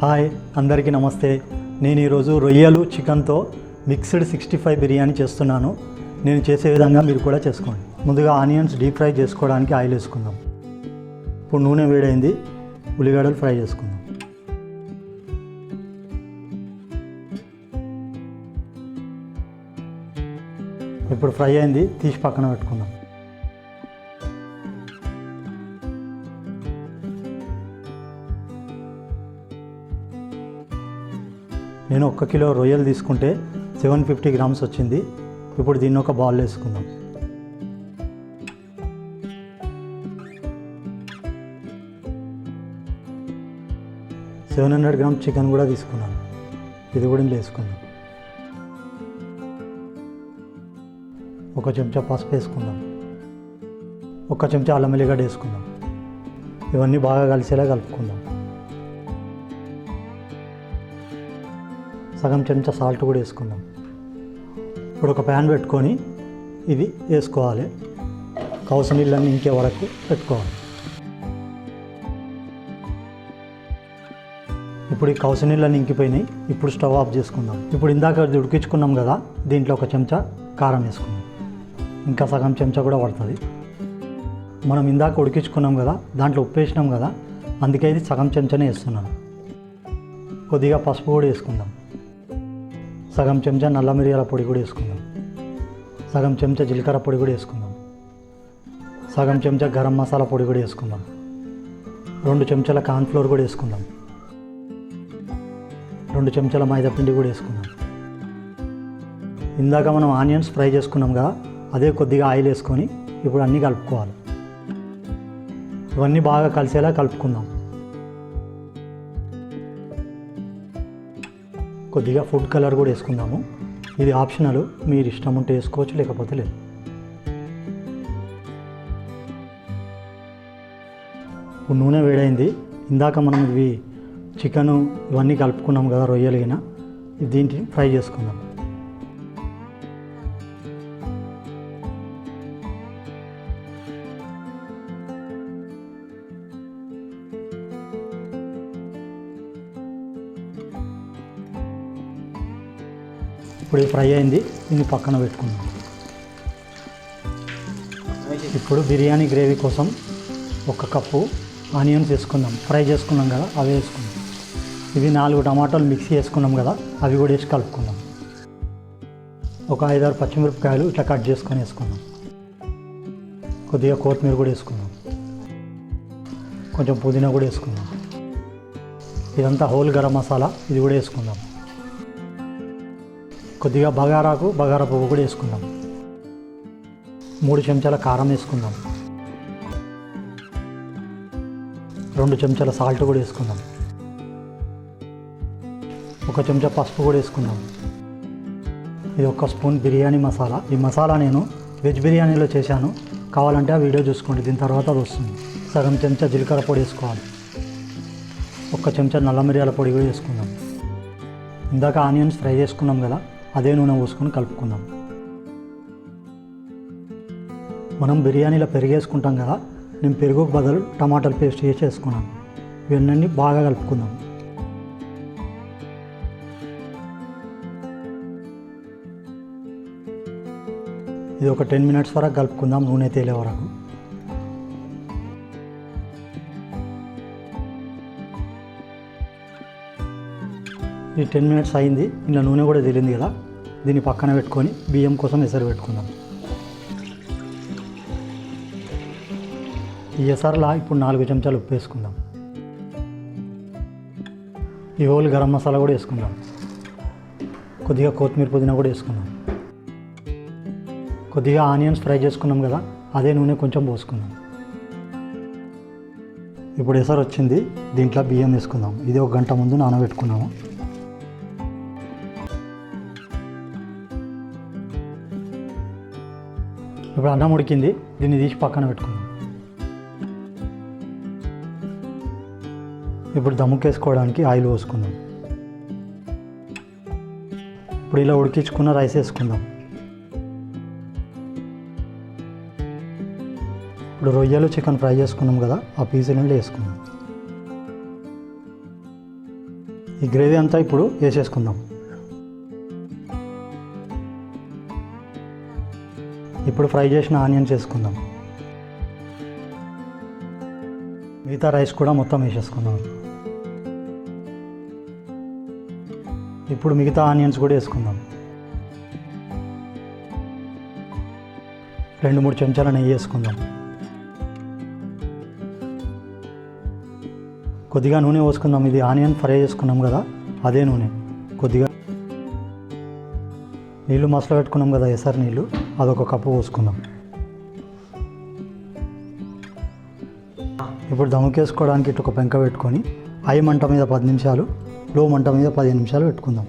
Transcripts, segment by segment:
Hi అందరికీ నమస్తే. నేను ఈరోజు రొయ్యలు చికెన్తో మిక్స్డ్ 65 బిర్యానీ చేస్తున్నాను. నేను చేసే విధంగా మీరు కూడా చేసుకోండి. ముందుగా ఆనియన్స్ డీప్ ఫ్రై చేసుకోవడానికి ఆయిల్ వేసుకుందాం. ఇప్పుడు నూనె వేడైంది, ఉల్లిగడ్డలు ఫ్రై చేసుకుందాం. ఇప్పుడు ఫ్రై అయింది, తీసి పక్కన పెట్టుకుందాం. నేను 1 కిలో రొయ్యలు తీసుకుంటే 750 గ్రామ్స్ వచ్చింది. ఇప్పుడు దీన్ని ఒక బౌల్ వేసుకుందాం. - 700 గ్రామ్స్ చికెన్ కూడా తీసుకున్నాను. ఇది కూడా వేసుకుందాం. 1 చెంచా పసుపు వేసుకుందాం. 1 చెంచా అల్లం వెల్లిగడ్డ వేసుకుందాం. ఇవన్నీ బాగా కలిసేలా కలుపుకుందాం. సగం చెంచా సాల్ట్ కూడా వేసుకుందాం. ఇప్పుడు ఒక ప్యాన్ పెట్టుకొని ఇది వేసుకోవాలి. కౌసు నీళ్ళని ఇంకే వరకు పెట్టుకోవాలి. ఇప్పుడు ఈ కౌసు నీళ్ళని ఇంకిపోయినాయి. ఇప్పుడు స్టవ్ ఆఫ్ చేసుకుందాం. ఇప్పుడు ఇందాక ఉడికించుకున్నాం కదా, దీంట్లో 1 చెంచా కారం వేసుకుందాం. ఇంకా సగం చెంచా కూడా పడుతుంది. మనం ఇందాక ఉడికించుకున్నాం కదా, దాంట్లో ఉప్పు వేసినాం కదా, అందుకే ఇది సగం చెంచానే వేస్తున్నాను. కొద్దిగా పసుపు కూడా వేసుకుందాం. సగం చెంచా నల్ల మిరియాల పొడి కూడా వేసుకుందాం. సగం చెంచా జీలకర్ర పొడి కూడా వేసుకుందాం. సగం చెంచా గరం మసాలా పొడి కూడా వేసుకుందాం. 2 చెంచాల కార్న్ఫ్లోర్ కూడా వేసుకుందాం. 2 చెంచాల మైదా పిండి కూడా వేసుకుందాం. ఇందాక మనం ఆనియన్స్ ఫ్రై చేసుకున్నాం కదా, అదే కొద్దిగా ఆయిల్ వేసుకొని ఇప్పుడు అన్నీ కలుపుకోవాలి. ఇవన్నీ బాగా కలిసేలా కలుపుకుందాం. కొద్దిగా ఫుడ్ కలర్ కూడా వేసుకుందాము. ఇది ఆప్షనల్, మీరు ఇష్టం ఉంటే వేసుకోవచ్చు, లేకపోతే లేదు. ఇప్పుడు నూనె వేడైంది. ఇందాక మనం ఇవి చికెను ఇవన్నీ కలుపుకున్నాం కదా, రొయ్యలుగిన, దీంట్లో ఫ్రై చేసుకుందాం. ఇప్పుడు ఫ్రై అయింది, దీన్ని పక్కన పెట్టుకుందాం. ఇప్పుడు బిర్యానీ గ్రేవీ కోసం 1 కప్పు ఆనియన్స్ వేసుకుందాం. ఫ్రై చేసుకున్నాం కదా, అవి వేసుకుందాం. ఇవి 4 టమాటాలు మిక్సీ వేసుకున్నాం కదా, అవి కూడా వేసి కలుపుకుందాం. ఒక 5-6 పచ్చిమిరపకాయలు ఇట్లా కట్ చేసుకొని వేసుకుందాం. కొద్దిగా కొత్తిమీర కూడా వేసుకుందాం. కొంచెం పుదీనా కూడా వేసుకుందాం. ఇదంతా హోల్ గరం మసాలా, ఇది కూడా వేసుకుందాం. కొద్దిగా బగారా పువ్వు కూడా వేసుకుందాం. 3 చెంచాల కారం వేసుకుందాం. 2 చెంచాల సాల్ట్ కూడా వేసుకుందాం. 1 చెంచా పసుపు కూడా వేసుకుందాం. ఇది 1 స్పూన్ బిర్యానీ మసాలా. ఈ మసాలా నేను వెజ్ బిర్యానీలో చేశాను, కావాలంటే ఆ వీడియో చూసుకోండి, దీని తర్వాత అది వస్తుంది. సగం చెంచా జీలకర్ర పొడి వేసుకోవాలి. 1 చెంచా నల్ల మిరియాల పొడి కూడా వేసుకుందాం. ఇందాక ఆనియన్స్ ఫ్రై చేసుకున్నాం కదా, అదే నూనె పోసుకొని కలుపుకుందాం. మనం బిర్యానీలో పెరుగు వేసుకుంటాం కదా, నేను పెరుగుకు బదులు టమాటాల పేస్ట్ వేసి వేసుకున్నాను. ఇవన్నీ బాగా కలుపుకుందాం. ఇది ఒక 10 మినిట్స్ వరకు కలుపుకుందాం, నూనె తేలే వరకు. ఈ 10 మినిట్స్ అయింది. ఇలా నూనె కూడా తేలింది కదా, దీన్ని పక్కన పెట్టుకొని బియ్యం కోసం ఎసరు పెట్టుకుందాం. ఈ ఎసరులా ఇప్పుడు 4 చెంచాలు ఉప్పు వేసుకుందాం. ఈ హోల్ గరం మసాలా కూడా వేసుకుందాం. కొద్దిగా కొత్తిమీర పుదీనా కూడా వేసుకుందాం. కొద్దిగా ఆనియన్స్ ఫ్రై చేసుకున్నాం కదా, అదే నూనె కొంచెం పోసుకుందాం. ఇప్పుడు ఎసరు వచ్చింది, దీంట్లో బియ్యం వేసుకుందాం. ఇది 1 గంట ముందు నానబెట్టుకున్నాము. ఇప్పుడు అన్నం ఉడికింది, దీన్ని తీసి పక్కన పెట్టుకుందాం. ఇప్పుడు దమ్ముకేసుకోవడానికి ఆయిల్ పోసుకుందాం. ఇప్పుడు ఇలా ఉడికించుకున్న రైస్ వేసుకుందాం. ఇప్పుడు రొయ్యలు చికెన్ ఫ్రై చేసుకున్నాం కదా, ఆ పీసులను వేసుకుందాం. ఈ గ్రేవీ అంతా ఇప్పుడు వేసేసుకుందాం. ఇప్పుడు ఫ్రై చేసిన ఆనియన్స్ వేసుకుందాం. మిగతా రైస్ కూడా మొత్తం వేసేసుకుందాం. ఇప్పుడు మిగతా ఆనియన్స్ కూడా వేసుకుందాం. 2-3 చెంచాల నెయ్యి వేసుకుందాం. కొద్దిగా నూనె పోసుకుందాం. ఇది ఆనియన్ ఫ్రై చేసుకున్నాం కదా, అదే నూనె. కొద్దిగా నీళ్ళు మసలు పెట్టుకున్నాం కదా, ఎసరు నీళ్ళు, అదొక కప్పు పోసుకుందాం. ఇప్పుడు దమ్ముకేసుకోవడానికి ఇటు ఒక పెంక పెట్టుకొని హై మంట మీద 10 నిమిషాలు, లో మంట మీద 15 నిమిషాలు పెట్టుకుందాం.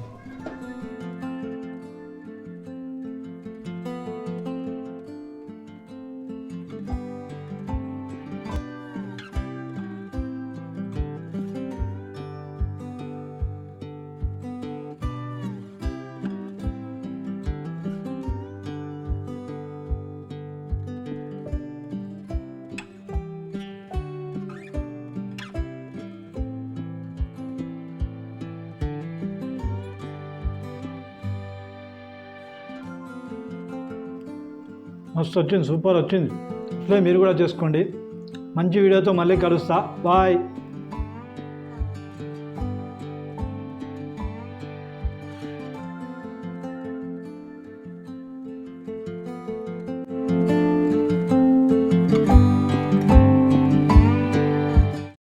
మస్తు వచ్చింది, సూపర్ వచ్చింది. ఇట్లే మీరు కూడా చేసుకోండి. మంచి వీడియోతో మళ్ళీ కలుస్తా. బాయ్.